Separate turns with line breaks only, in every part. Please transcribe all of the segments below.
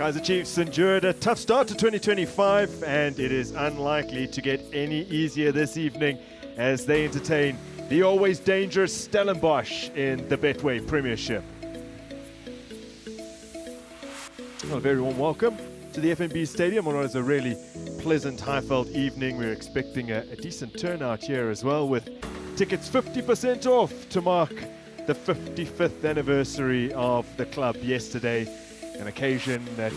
Kaizer Chiefs endured a tough start to 2025, and it is unlikely to get any easier this evening as they entertain the always dangerous Stellenbosch in the Betway Premiership. Well, a very warm welcome to the FNB Stadium on what is a really pleasant Highveld evening. We're expecting a decent turnout here as well, with tickets 50% off to mark the 55th anniversary of the club yesterday. An occasion that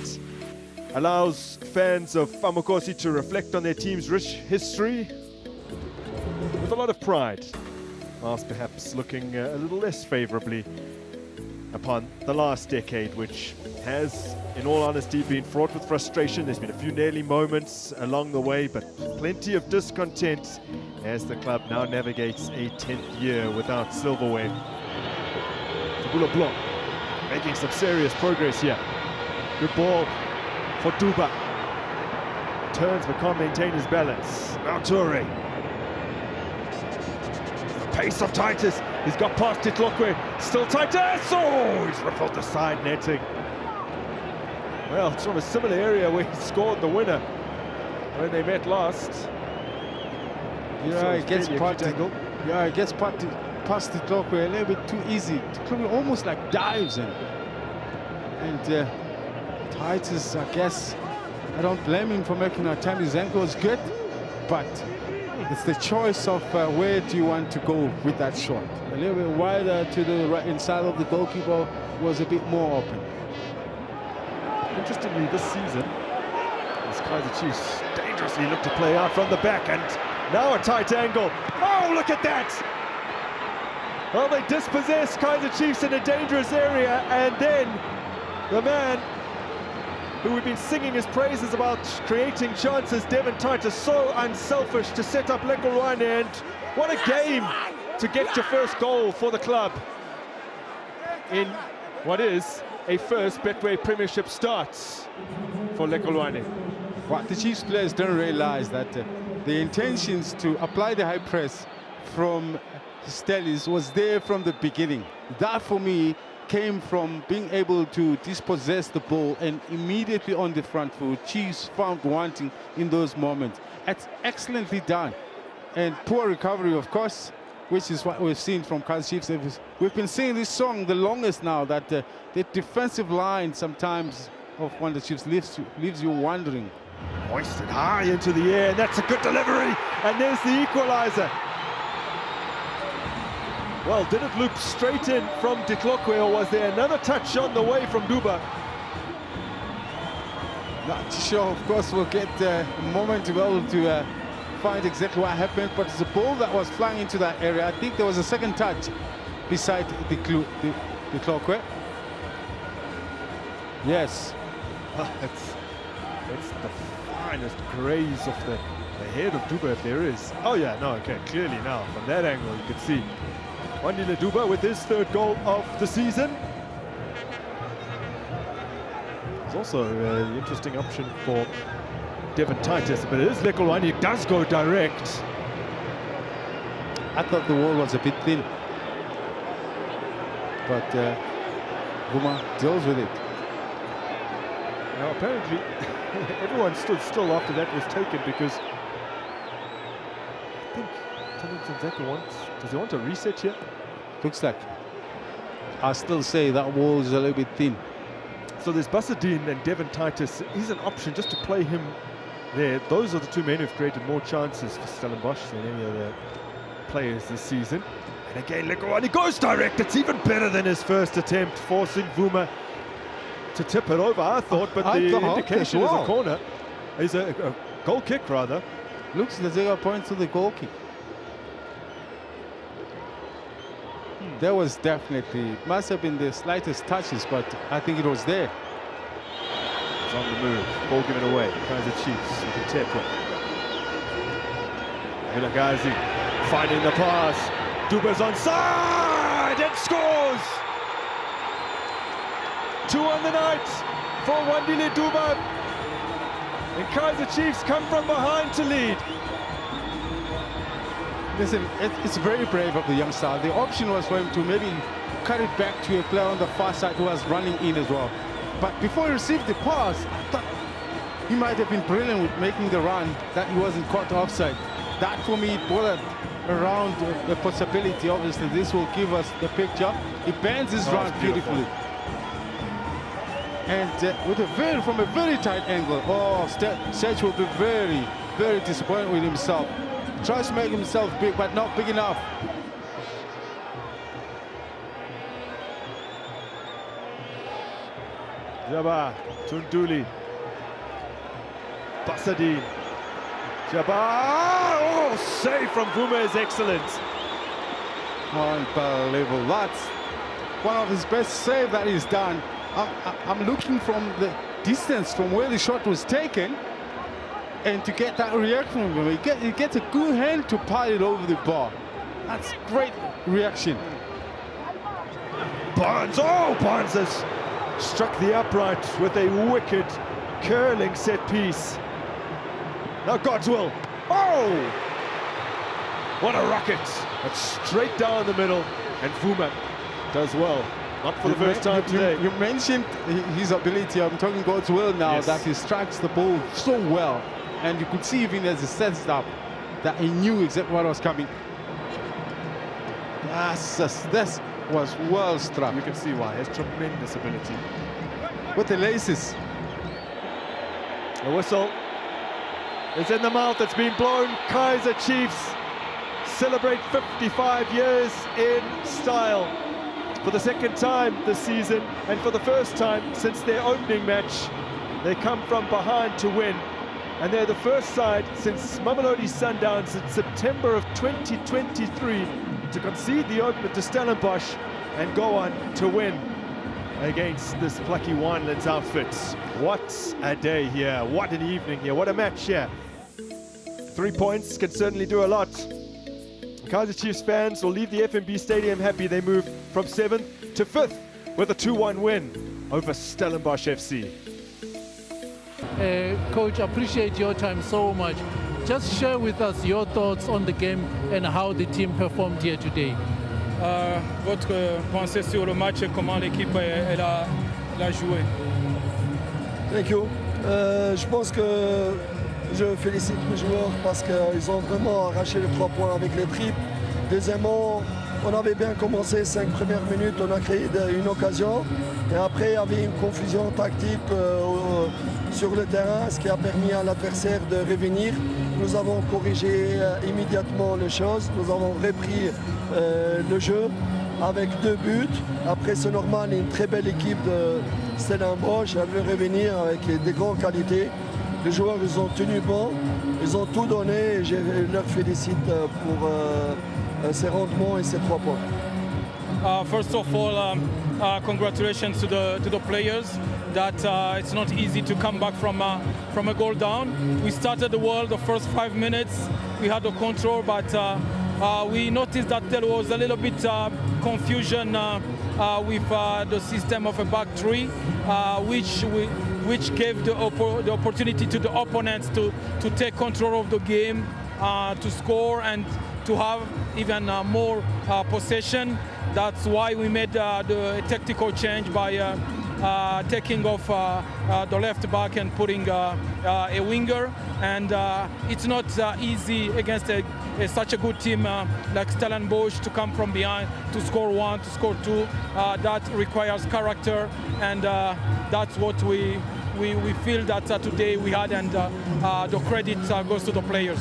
allows fans of Amakhosi to reflect on their team's rich history with a lot of pride, whilst perhaps looking a little less favorably upon the last decade, which has, in all honesty, been fraught with frustration. There's been a few nearly moments along the way, but plenty of discontent as the club now navigates a 10th year without silverware. Duba making some serious progress here. Good ball for Duba. Turns but can't maintain his balance. Now Toure. The pace of Titus. He's got past it. Still Titus. Oh, he's ruffled the side netting. Well, it's from a similar area where he scored the winner when they met last.
Yeah, it gets past the Clockway a little bit too easy. Clockway almost like dives in. And Titus, I guess, I don't blame him for making that time. His ankle is good, but it's the choice of where do you want to go with that shot. A little bit wider to the right inside of the goalkeeper was a bit more open.
Interestingly, this season, as Kaizer Chiefs dangerously look to play out from the back, and now a tight angle. Oh, look at that! Well, they dispossess Kaizer Chiefs in a dangerous area, and then the man who we've been singing his praises about creating chances, Devin Titus, so unselfish to set up Lekolwane, and what a game to get your first goal for the club in what is a first Betway Premiership starts for Lekolwane.
What the Chiefs players don't realize that the intentions to apply the high press from Stellies was there from the beginning. That for me came from being able to dispossess the ball and immediately on the front foot. Chiefs found wanting in those moments. It's excellently done. And poor recovery, of course, which is what we've seen from Kaizer Chiefs. We've been singing this song the longest now, that the defensive line sometimes of one of the Chiefs leaves you wondering.
Hoisted high into the air, and that's a good delivery, and there's the equalizer. Well, did it loop straight in from De Klokwe, or was there another touch on the way from Duba?
Not sure, of course. We'll get a moment to be able to find exactly what happened, but it's a ball that was flying into that area. I think there was a second touch beside De Klokwe. Yes.
That's the finest graze of the head of Duba, if there is. Oh yeah, no, okay, clearly now from that angle you could see Wandile Duba with his third goal of the season. There's also the interesting option for Devin Titus, but it is Lekolwane. He does go direct.
I thought the wall was a bit thin, but Guma deals with it.
Now apparently everyone stood still after that was taken, because I think does he want a reset here?
Looks like. I still say that wall is a little bit thin.
So there's Bassadine and Devin Titus. He's an option just to play him there. Those are the two men who've created more chances for Stellenbosch than any other players this season. And again, Lekolwane goes direct. It's even better than his first attempt, forcing Vuma to tip it over, I thought, but the indication is a corner. Is a goal kick, rather.
Looks the 0 points to the goal kick. There was definitely, must have been the slightest touches, but I think it was there.
It's on the move, ball given away. Kaizer Chiefs with a tip. Vilagazi finding the pass. Duba's onside and scores! 2 on the night for Wandile Duba. And Kaizer Chiefs come from behind to lead.
Listen, it's very brave of the young star. The option was for him to maybe cut it back to a player on the far side who was running in as well. But before he received the pass, I thought he might have been brilliant with making the run, that he wasn't caught offside. That for me brought around the possibility. Obviously, this will give us the picture. He bends his run beautifully. And from a very tight angle. Oh, Sech will be very, very disappointed with himself. Tries to make himself big, but not big enough.
Jabba, Tunduli, Basadine, Jabba, oh, save from Vuma is excellent.
Unbelievable, that's one of his best saves that he's done. I'm looking from the distance from where the shot was taken, and to get that reaction from him, he gets a good hand to pile it over the bar. That's great reaction.
Barnes, oh, Barnes has struck the upright with a wicked curling set piece. Now Godswill, oh! What a rocket! That's straight down the middle, and Vuma does well. Not for the first time today.
You mentioned his ability. I'm talking Godswill now, yes, that he strikes the ball so well. And you could see even as he sets it up that he knew exactly what was coming. This was well struck.
You can see why. He has tremendous ability.
With the laces.
The whistle is in the mouth. It's been blown. Kaizer Chiefs celebrate 55 years in style. For the second time this season, and for the first time since their opening match, they come from behind to win. And they're the first side since Mamelodi Sundowns in September of 2023 to concede the opener to Stellenbosch and go on to win against this plucky Winelands outfit. What a day here, what an evening here, what a match here. 3 points can certainly do a lot. Kaizer Chiefs fans will leave the FNB Stadium happy. They move from 7th to 5th with a 2-1 win over Stellenbosch FC.
Coach, appreciate your time so much. Just share with us your thoughts on the game and how the team performed here today.
Votre pensée sur le match et comment l'équipe a joué.
Thank you. Je pense que je félicite mes joueurs parce qu'ils ont vraiment arraché les 3 points avec les triples. Deuxièmement, on avait bien commencé 5 premières minutes, on a créé une occasion. Et après, il y avait une confusion tactique sur le terrain, ce qui a permis à l'adversaire de revenir. Nous avons corrigé immédiatement les choses. Nous avons repris le jeu avec 2 buts. Après, c'est normal, une très belle équipe de Stellenbosch. Elle veut revenir avec des grandes qualités. Les joueurs, ils ont tenu bon, ils ont tout donné et je leur félicite pour ces rendements et ces 3 points.
First of all, congratulations to the players. That it's not easy to come back from a goal down. We started the first 5 minutes. We had the control, but we noticed that there was a little bit confusion with the system of a back three, which gave the opportunity to the opponents to take control of the game, to score and to have even more possession. That's why we made the tactical change by taking off the left back and putting a winger. And it's not easy against such a good team like Stellenbosch to come from behind, to score 1, to score 2. That requires character, and that's what we feel that today we had, and the credit goes to the players.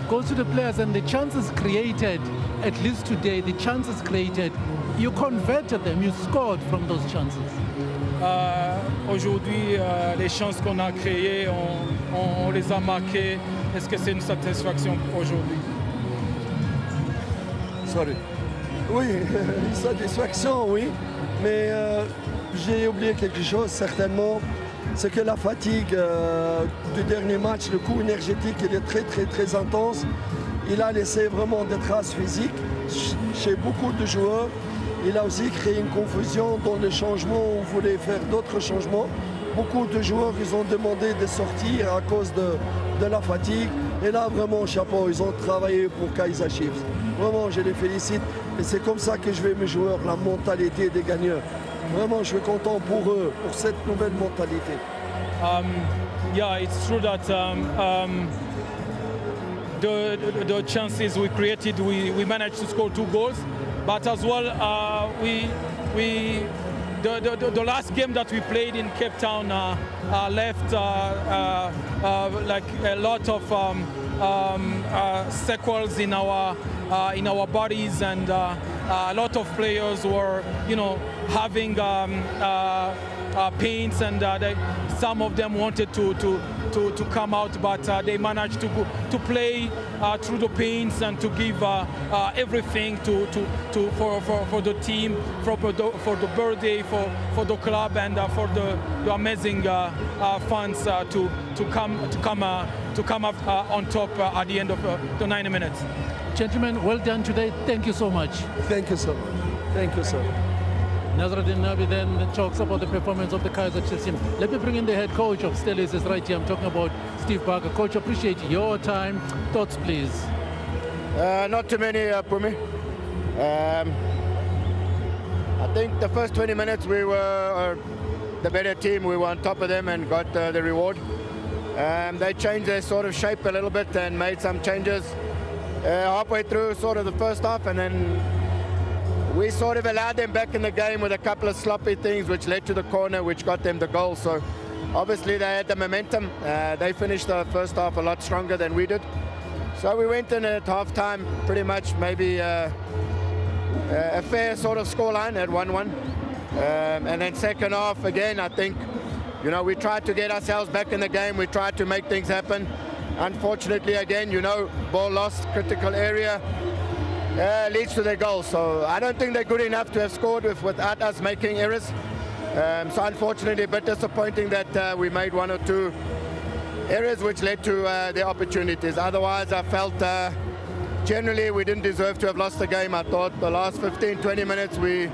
Goes to the players, and the chances created, at least today, the chances created, you converted them, you scored from those chances.
Aujourd'hui, les chances qu'on a créées, on les a marquées. Est-ce que c'est une satisfaction aujourd'hui?
Sorry. Oui, une satisfaction, oui. Mais j'ai oublié quelque chose, certainement. C'est que la fatigue du dernier match, le coup énergétique, il est très intense. Il a laissé vraiment des traces physiques chez beaucoup de joueurs. Il a aussi créé une confusion dans les changements. On voulait faire d'autres changements. Beaucoup de joueurs, ils ont demandé de sortir à cause de la fatigue. Et là, vraiment, chapeau, ils ont travaillé pour Kaizer Chiefs. Vraiment, je les félicite. Et c'est comme ça que je vais mes joueurs, la mentalité des gagnants. Vraiment, je suis content pour eux, pour cette nouvelle mentalité.
Yeah, it's true that the chances we created, we managed to score 2 goals, but as well the last game that we played in Cape Town left like a lot of sequels in our bodies, and a lot of players were, you know, having pains, and some of them wanted to come out, but they managed to play through the pains and to give everything for the team, for the birthday, for the club, and for the amazing fans to come up on top at the end of the 90 minutes.
Gentlemen, well done today. Thank you so much.
Thank you, sir. Thank you, sir.
Nazruddin Nabi then talks about the performance of the Kaizer team. Let me bring in the head coach of Stellies is right here. I'm talking about Steve Barker. Coach, appreciate your time. Thoughts, please.
Not too many, Pumi. I think the first 20 minutes we were the better team. We were on top of them and got the reward. They changed their sort of shape a little bit and made some changes halfway through sort of the first half, and then we sort of allowed them back in the game with a couple of sloppy things which led to the corner, which got them the goal. So obviously they had the momentum. They finished the first half a lot stronger than we did. So we went in at half-time pretty much maybe a fair sort of scoreline at 1-1. And then second half, again, I think, you know, we tried to get ourselves back in the game. We tried to make things happen. Unfortunately, again, you know, ball lost, critical area. Leads to their goal. So I don't think they're good enough to have scored without us making errors. So unfortunately, a bit disappointing that we made 1 or 2 errors which led to their opportunities. Otherwise, I felt generally we didn't deserve to have lost the game. I thought the last 15-20 minutes we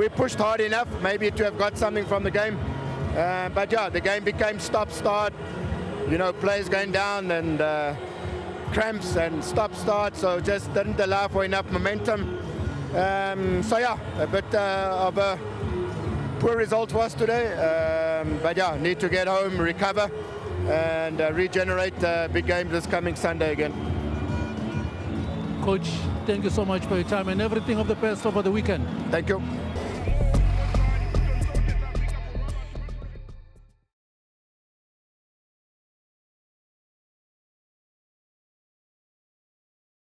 pushed hard enough maybe to have got something from the game. But yeah, the game became stop-start, you know, players going down and cramps and stop-start, so just didn't allow for enough momentum. So yeah, a bit of a poor result for us today, but yeah, need to get home, recover, and regenerate big games this coming Sunday again.
Coach, thank you so much for your time and everything of the best over the weekend.
Thank you.